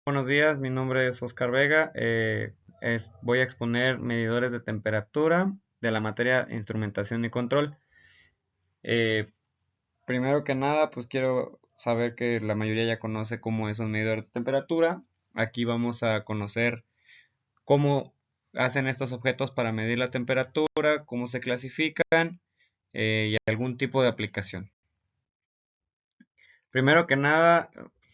Buenos días, mi nombre es Oscar Vega. Voy a exponer medidores de temperatura de la materia instrumentación y control. Eh, Primero que nada, pues quiero saber que la mayoría ya conoce cómo es un medidor de temperatura. Aquí vamos a conocer cómo hacen estos objetos para medir la temperatura, cómo se clasifican y algún tipo de aplicación. Primero que nada,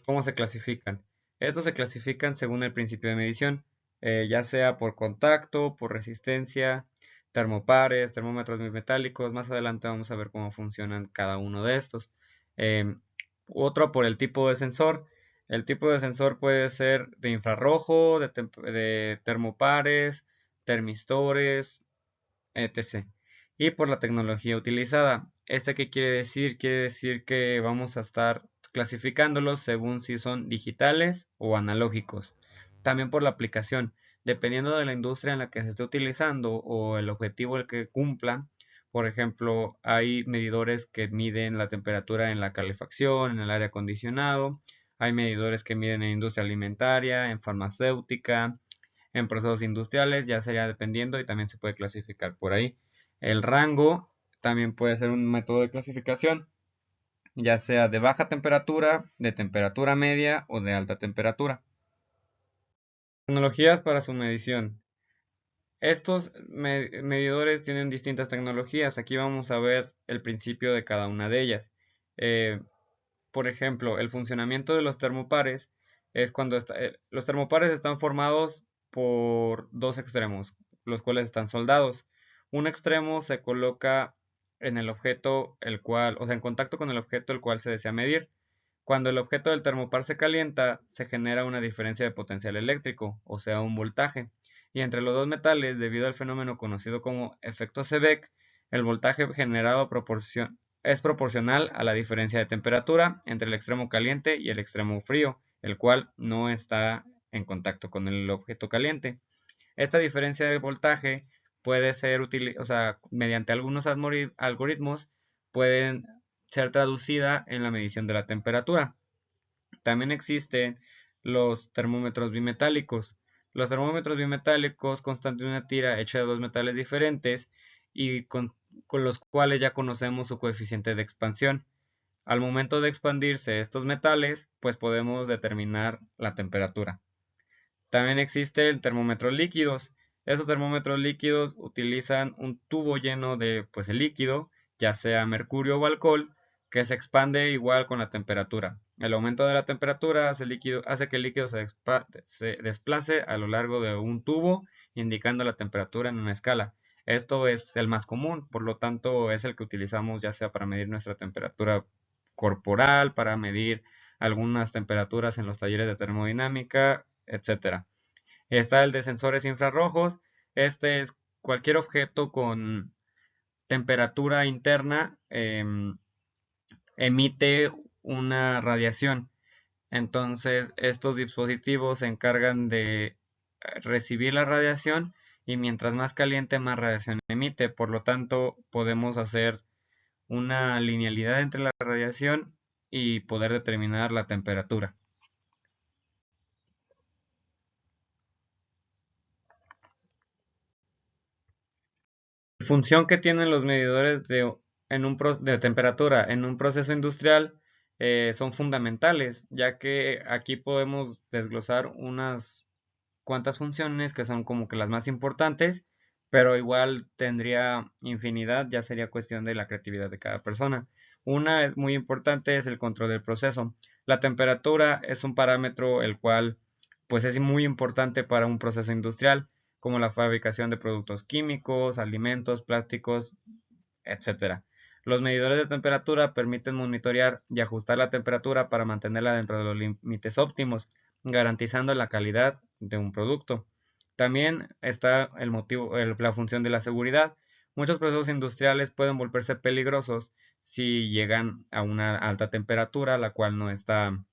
¿cómo se clasifican? Estos se clasifican según el principio de medición, ya sea por contacto, por resistencia, termopares, termómetros bimetálicos. Más adelante vamos a ver cómo funcionan cada uno de estos. Em, Otro por el tipo de sensor. El tipo de sensor puede ser de infrarrojo, de termopares, termistores, etc. Y por la tecnología utilizada. ¿Este qué quiere decir? Quiere decir que vamos a estar clasificándolos según si son digitales o analógicos. También por la aplicación. Dependiendo de la industria en la que se esté utilizando o el objetivo el que cumpla. Por ejemplo, hay medidores que miden la temperatura en la calefacción, en el aire acondicionado. Hay medidores que miden en industria alimentaria, en farmacéutica, en procesos industriales, ya sería dependiendo y también se puede clasificar por ahí. El rango también puede ser un método de clasificación, ya sea de baja temperatura, de temperatura media o de alta temperatura. Tecnologías para su medición. Estos medidores tienen distintas tecnologías. Aquí vamos a ver el principio de cada una de ellas. Eh, por ejemplo, el funcionamiento de los termopares es cuando los termopares están formados por dos extremos, los cuales están soldados. Un extremo se coloca en el objeto el cual, o sea, en contacto con el objeto el cual se desea medir. Cuando el objeto del termopar se calienta, se genera una diferencia de potencial eléctrico, o sea, un voltaje. Y entre los dos metales, debido al fenómeno conocido como efecto Seebeck, el voltaje generado es proporcional a la diferencia de temperatura entre el extremo caliente y el extremo frío, el cual no está en contacto con el objeto caliente. Esta diferencia de voltaje puede ser o sea, mediante algunos algoritmos pueden ser traducida en la medición de la temperatura. También existen los termómetros bimetálicos. Los termómetros bimetálicos constan de una tira hecha de dos metales diferentes y con los cuales ya conocemos su coeficiente de expansión. Al momento de expandirse estos metales, pues podemos determinar la temperatura. También existen termómetros líquidos. Esos termómetros líquidos utilizan un tubo lleno de pues, el líquido, ya sea mercurio o alcohol, que se expande igual con la temperatura. El aumento de la temperatura hace que el líquido se desplace a lo largo de un tubo, indicando la temperatura en una escala. Esto es el más común, por lo tanto es el que utilizamos ya sea para medir nuestra temperatura corporal, para medir algunas temperaturas en los talleres de termodinámica, etcétera. Está el de sensores infrarrojos. Este es cualquier objeto con temperatura interna emite una radiación. Entonces, estos dispositivos se encargan de recibir la radiación y mientras más caliente, más radiación emite. Por lo tanto, podemos hacer una linealidad entre la radiación y poder determinar la temperatura. Función que tienen los medidores de temperatura en un proceso industrial son fundamentales, ya que aquí podemos desglosar unas cuantas funciones que son como que las más importantes, pero igual tendría infinidad, ya sería cuestión de la creatividad de cada persona. Una es muy importante, es el control del proceso. La temperatura es un parámetro el cual pues es muy importante para un proceso industrial, como la fabricación de productos químicos, alimentos, plásticos, etcétera. Los medidores de temperatura permiten monitorear y ajustar la temperatura para mantenerla dentro de los límites óptimos, garantizando la calidad de un producto. También está la función de la seguridad. Muchos procesos industriales pueden volverse peligrosos si llegan a una alta temperatura, la cual no está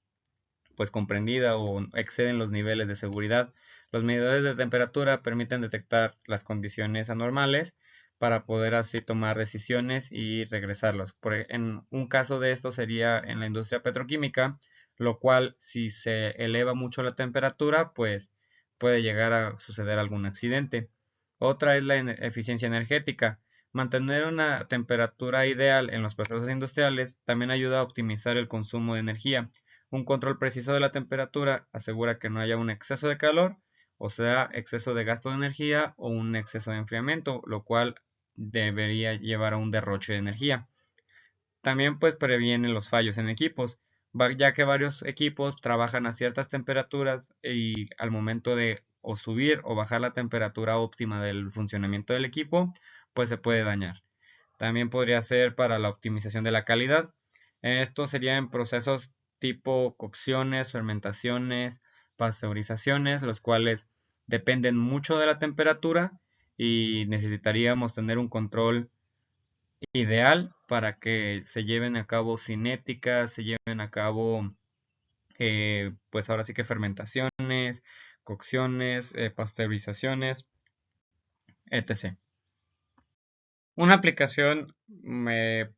pues comprendida o exceden los niveles de seguridad. Los medidores de temperatura permiten detectar las condiciones anormales para poder así tomar decisiones y regresarlos. En un caso de esto sería en la industria petroquímica, lo cual si se eleva mucho la temperatura, pues puede llegar a suceder algún accidente. Otra es la eficiencia energética. Mantener una temperatura ideal en los procesos industriales también ayuda a optimizar el consumo de energía. Un control preciso de la temperatura asegura que no haya un exceso de calor, o sea, exceso de gasto de energía o un exceso de enfriamiento, lo cual debería llevar a un derroche de energía. También pues previene los fallos en equipos, ya que varios equipos trabajan a ciertas temperaturas y al momento de o subir o bajar la temperatura óptima del funcionamiento del equipo, pues se puede dañar. También podría ser para la optimización de la calidad. Esto sería en procesos tipo cocciones, fermentaciones, pasteurizaciones, los cuales dependen mucho de la temperatura y necesitaríamos tener un control ideal para que se lleven a cabo cinéticas, se lleven a cabo, pues ahora sí que fermentaciones, cocciones, pasteurizaciones, etc. Una aplicación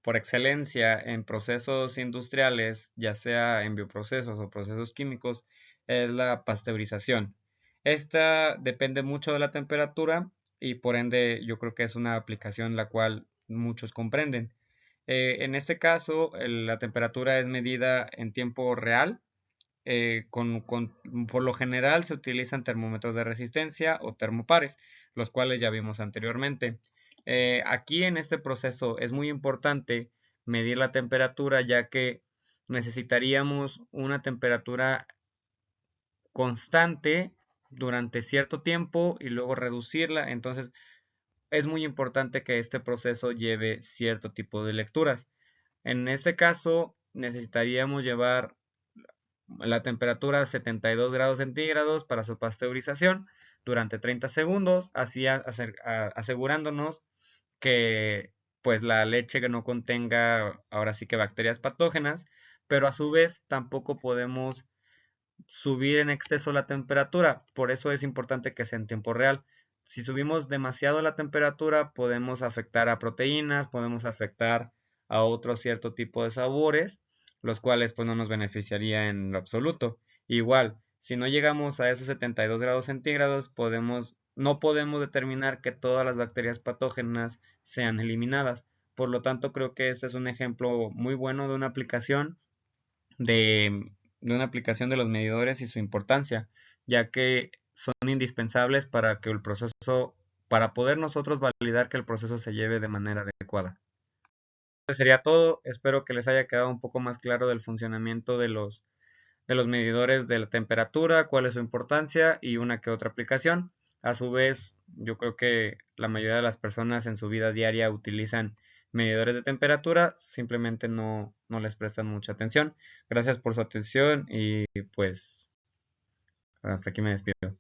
por excelencia en procesos industriales, ya sea en bioprocesos o procesos químicos, es la pasteurización. Esta depende mucho de la temperatura y por ende yo creo que es una aplicación la cual muchos comprenden. En este caso, la temperatura es medida en tiempo real. Por lo general se utilizan termómetros de resistencia o termopares, los cuales ya vimos anteriormente. Aquí en este proceso es muy importante medir la temperatura, ya que necesitaríamos una temperatura constante durante cierto tiempo y luego reducirla. Entonces es muy importante que este proceso lleve cierto tipo de lecturas. En este caso necesitaríamos llevar la temperatura a 72 grados centígrados para su pasteurización durante 30 segundos, así asegurándonos que pues la leche que no contenga ahora sí que bacterias patógenas, pero a su vez tampoco podemos subir en exceso la temperatura, por eso es importante que sea en tiempo real. Si subimos demasiado la temperatura, podemos afectar a proteínas, podemos afectar a otro cierto tipo de sabores, los cuales pues no nos beneficiaría en lo absoluto. Igual, si no llegamos a esos 72 grados centígrados, no podemos determinar que todas las bacterias patógenas sean eliminadas. Por lo tanto, creo que este es un ejemplo muy bueno de una aplicación de una aplicación de los medidores y su importancia, ya que son indispensables para que el proceso, para poder nosotros validar que el proceso se lleve de manera adecuada. Eso sería todo. Espero que les haya quedado un poco más claro del funcionamiento de los medidores de la temperatura, cuál es su importancia y una que otra aplicación. A su vez, yo creo que la mayoría de las personas en su vida diaria utilizan medidores de temperatura, simplemente no les prestan mucha atención. Gracias por su atención y pues hasta aquí me despido.